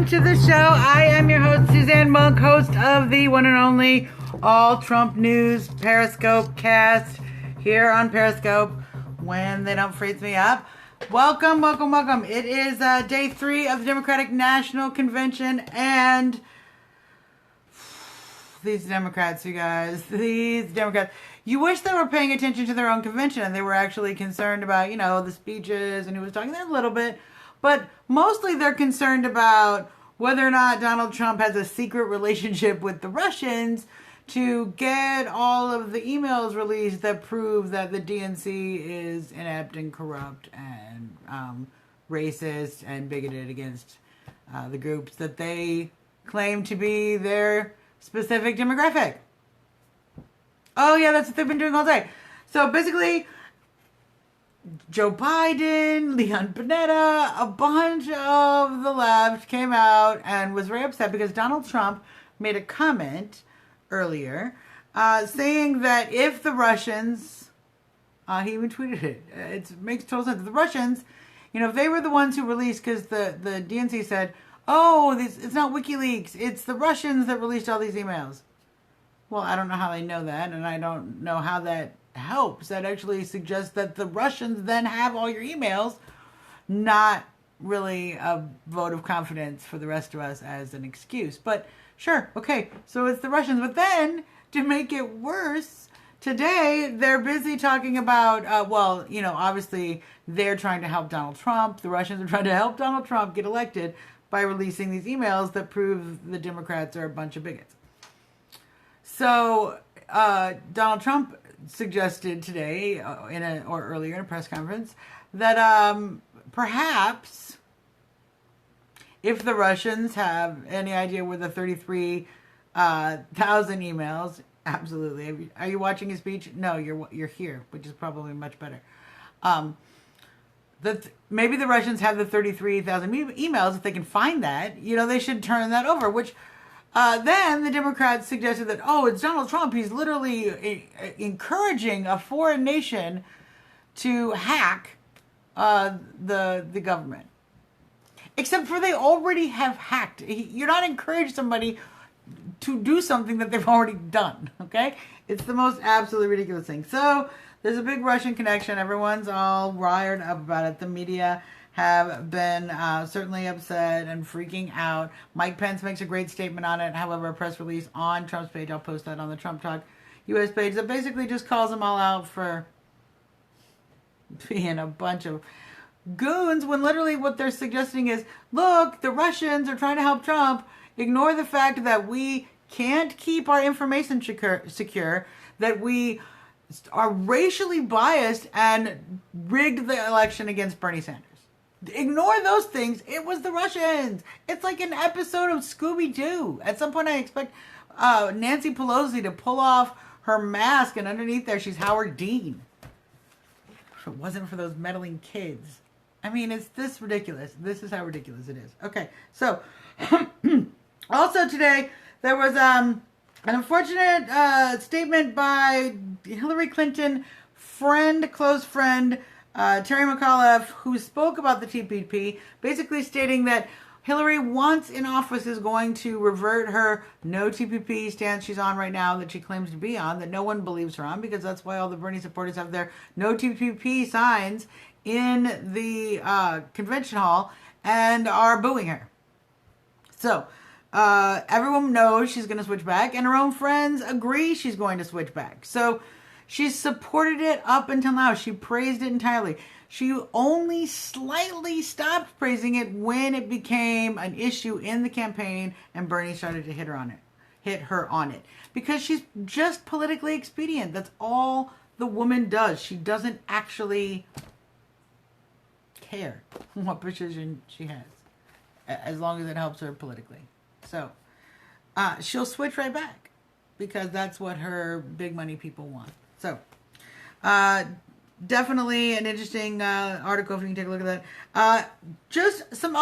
to the show. I am your host, Suzanne Monk, host of the one and only All Trump News Periscope cast here on Periscope when they don't freeze me up. Welcome, welcome, welcome. It is day 3 of the Democratic National Convention, and these Democrats, you guys, these Democrats, you wish they were paying attention to their own convention and they were actually concerned about, the speeches and who was talking there a little bit. But mostly they're concerned about whether or not Donald Trump has a secret relationship with the Russians to get all of the emails released that prove that the DNC is inept and corrupt and racist and bigoted against the groups that they claim to be their specific demographic. Oh yeah, that's what they've been doing all day. So basically, Joe Biden, Leon Panetta, a bunch of the left came out and was very upset because Donald Trump made a comment earlier saying that if the Russians, he even tweeted it, it makes total sense. The Russians, if they were the ones who released, because the DNC said, it's not WikiLeaks, it's the Russians that released all these emails. Well, I don't know how they know that, and I don't know how that helps. That actually suggests that the Russians then have all your emails, not really a vote of confidence for the rest of us as an excuse. But sure, okay, so it's the Russians. But then, to make it worse, today they're busy talking about, obviously they're trying to help Donald Trump. The Russians are trying to help Donald Trump get elected by releasing these emails that prove the Democrats are a bunch of bigots. So Donald Trump suggested today, earlier in a press conference, that perhaps if the Russians have any idea where the 33,000 emails, absolutely. Are you watching his speech? No, you're here, which is probably much better. That maybe the Russians have the 33,000 emails. If they can find that, they should turn that over, which then the Democrats suggested that, it's Donald Trump. He's literally encouraging a foreign nation to hack the government. Except for they already have hacked. You're not encouraging somebody to do something that they've already done, okay? It's the most absolutely ridiculous thing. So there's a big Russian connection. Everyone's all riled up about it. The media have been certainly upset and freaking out. Mike Pence makes a great statement on it. However, a press release on Trump's page, I'll post that on the Trump Talk US page, that basically just calls them all out for being a bunch of goons, when literally what they're suggesting is, look, the Russians are trying to help Trump. Ignore the fact that we can't keep our information secure, that we are racially biased and rigged the election against Bernie Sanders. Ignore those things. It was the Russians. It's like an episode of Scooby-Doo. At some point I expect Nancy Pelosi to pull off her mask, and underneath there she's Howard Dean. If it wasn't for those meddling kids. I mean, it's this ridiculous. This is how ridiculous it is. Okay, so also today there was an unfortunate statement by Hillary Clinton close friend, Terry McAuliffe, who spoke about the TPP, basically stating that Hillary, once in office, is going to revert her no TPP stance she's on right now, that she claims to be on, that no one believes her on, because that's why all the Bernie supporters have their no TPP signs in the convention hall and are booing her. So everyone knows she's going to switch back, and her own friends agree she's going to switch back. So she's supported it up until now. She praised it entirely. She only slightly stopped praising it when it became an issue in the campaign and Bernie started to hit her on it. Because she's just politically expedient. That's all the woman does. She doesn't actually care what position she has, as long as it helps her politically. So she'll switch right back because that's what her big money people want. So definitely an interesting article if you can take a look at that. Just some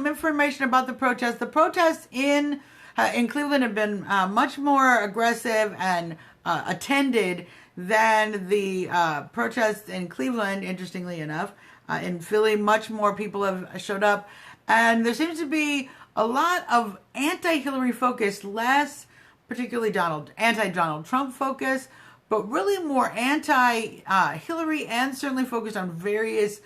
information about the protests. The protests in Cleveland have been much more aggressive and attended than the protests in Cleveland, interestingly enough. In Philly, much more people have showed up. And there seems to be a lot of anti-Hillary focus, less particularly anti-Donald Trump focus, but really more anti-Hillary and certainly focused on various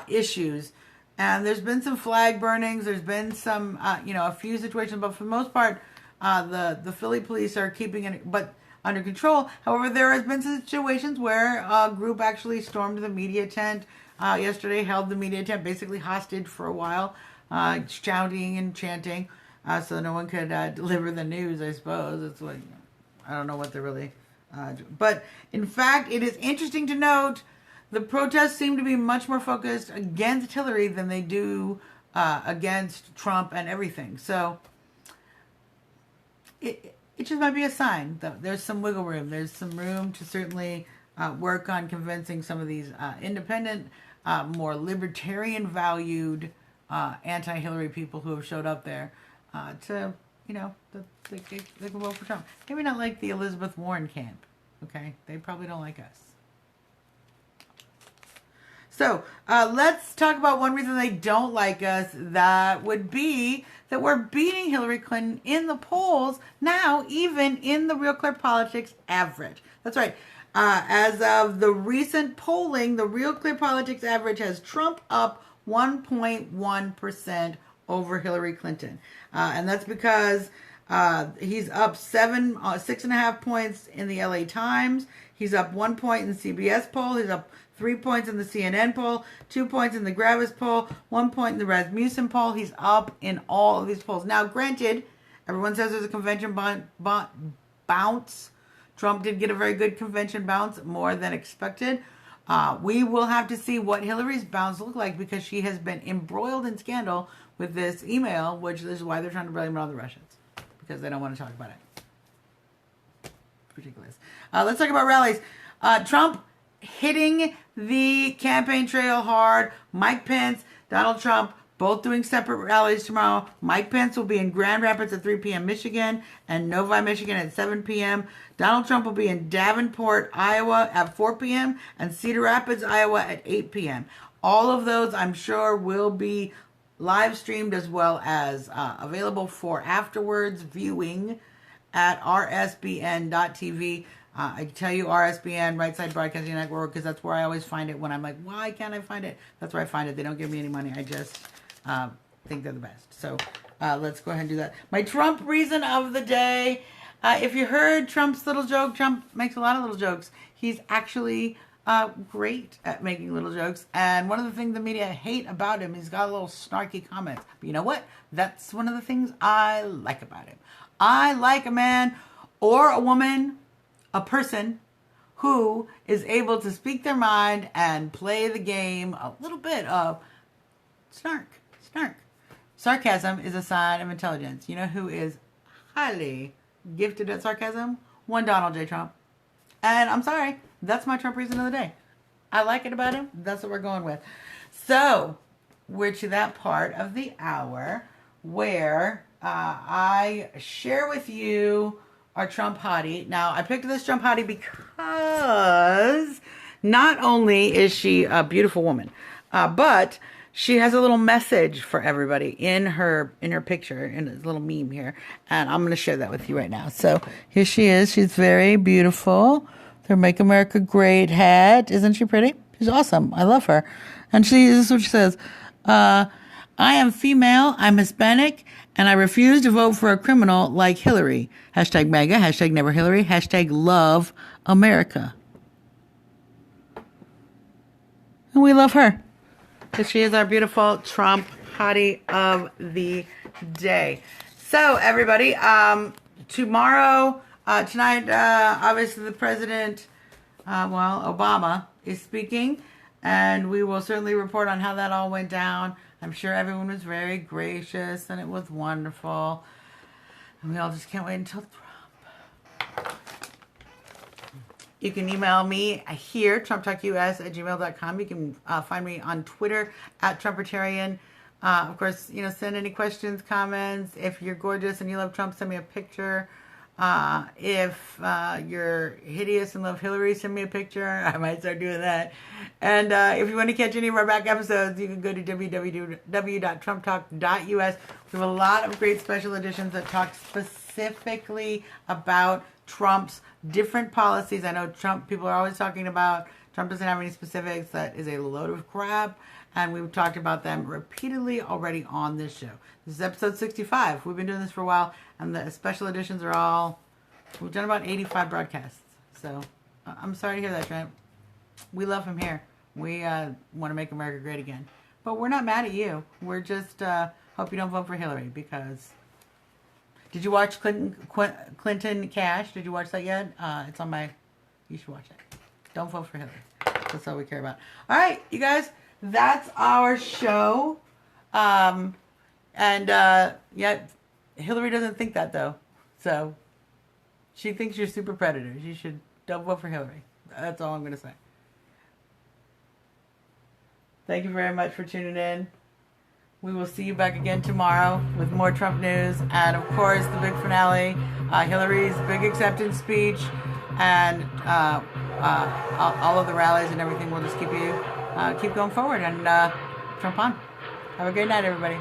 issues. And there's been some flag burnings. There's been some, a few situations, but for the most part, the Philly police are keeping it, but under control. However, there has been situations where a group actually stormed the media tent yesterday, held the media tent basically hostage for a while, shouting and chanting, so no one could deliver the news. I suppose it's like, I don't know what they're really doing. But in fact, it is interesting to note the protests seem to be much more focused against Hillary than they do against Trump and everything. So it just might be a sign that there's some wiggle room. There's some room to certainly work on convincing some of these independent, more libertarian valued anti-Hillary people who have showed up there to, they can vote for Trump. Maybe not like the Elizabeth Warren camp. Okay, they probably don't like us. So let's talk about one reason they don't like us. That would be that we're beating Hillary Clinton in the polls now, even in the Real Clear Politics average. That's right. As of the recent polling, the Real Clear Politics average has Trump up 1.1% over Hillary Clinton. And that's because he's up 6.5 points in the LA Times. He's up 1 point in the CBS poll. He's up 3 points in the CNN poll, 2 points in the Gravis poll, 1 point in the Rasmussen poll. He's up in all of these polls. Now, granted, everyone says there's a convention bounce. Trump did get a very good convention bounce, more than expected. We will have to see what Hillary's bounce look like because she has been embroiled in scandal with this email, which is why they're trying to blame it on the Russians, because they don't want to talk about it. Ridiculous. Let's talk about rallies. Trump hitting the campaign trail hard. Mike Pence, Donald Trump, both doing separate rallies tomorrow. Mike Pence will be in Grand Rapids at 3 p.m. Michigan and Novi, Michigan at 7 p.m. Donald Trump will be in Davenport, Iowa at 4 p.m. and Cedar Rapids, Iowa at 8 p.m. All of those, I'm sure, will be live streamed as well as available for afterwards viewing at rsbn.tv. I can tell you RSBN, Right Side Broadcasting Network, because that's where I always find it when I'm like, why can't I find it? That's where I find it. They don't give me any money. I just think they're the best. So let's go ahead and do that. My Trump reason of the day. If you heard Trump's little joke, Trump makes a lot of little jokes. He's actually great at making little jokes. And one of the things the media hate about him, he's got a little snarky comments. But you know what? That's one of the things I like about him. I like a man or a woman, a person who is able to speak their mind and play the game a little bit of snark. Sarcasm is a sign of intelligence. You know who is highly gifted at sarcasm? One Donald J. Trump. And I'm sorry, that's my Trump reason of the day. I like it about him. That's what we're going with. So, we're to that part of the hour where I share with you our Trump Hottie. Now, I picked this Trump Hottie because not only is she a beautiful woman, but she has a little message for everybody in her picture, in a little meme here. And I'm going to share that with you right now. So here she is. She's very beautiful. Her Make America Great hat. Isn't she pretty? She's awesome. I love her. And this is what she says. I am female, I'm Hispanic, and I refuse to vote for a criminal like Hillary. Hashtag MAGA, hashtag Never Hillary, hashtag Love America. And we love her. Because she is our beautiful Trump Hottie of the day. So, everybody, tonight, obviously the president, Obama is speaking. And we will certainly report on how that all went down. I'm sure everyone was very gracious and it was wonderful. And we all just can't wait until Trump. You can email me here, trumptalkus@gmail.com. You can find me on Twitter @Trumpertarian. Of course, send any questions, comments. If you're gorgeous and you love Trump, send me a picture. If you're hideous and love Hillary, send me a picture. I might start doing that. And if you want to catch any of our back episodes, you can go to www.trumptalk.us. We have a lot of great special editions that talk specifically about Trump's different policies. I know people are always talking about Trump doesn't have any specifics. That is a load of crap. And we've talked about them repeatedly already on this show. This is episode 65. We've been doing this for a while, and the special editions are all... We've done about 85 broadcasts. So, I'm sorry to hear that, Trump. We love him here. We want to make America great again. But we're not mad at you. We're just hope you don't vote for Hillary, because... Did you watch Clinton Cash? Did you watch that yet? It's on my... You should watch it. Don't vote for Hillary. That's all we care about. All right, you guys... That's our show. Yet Hillary doesn't think that, though. So, she thinks you're super predators. You should don't vote for Hillary. That's all I'm going to say. Thank you very much for tuning in. We will see you back again tomorrow with more Trump news. And, of course, the big finale, Hillary's big acceptance speech, and all of the rallies and everything. We'll just keep going forward and Trump on. Have a great night, everybody.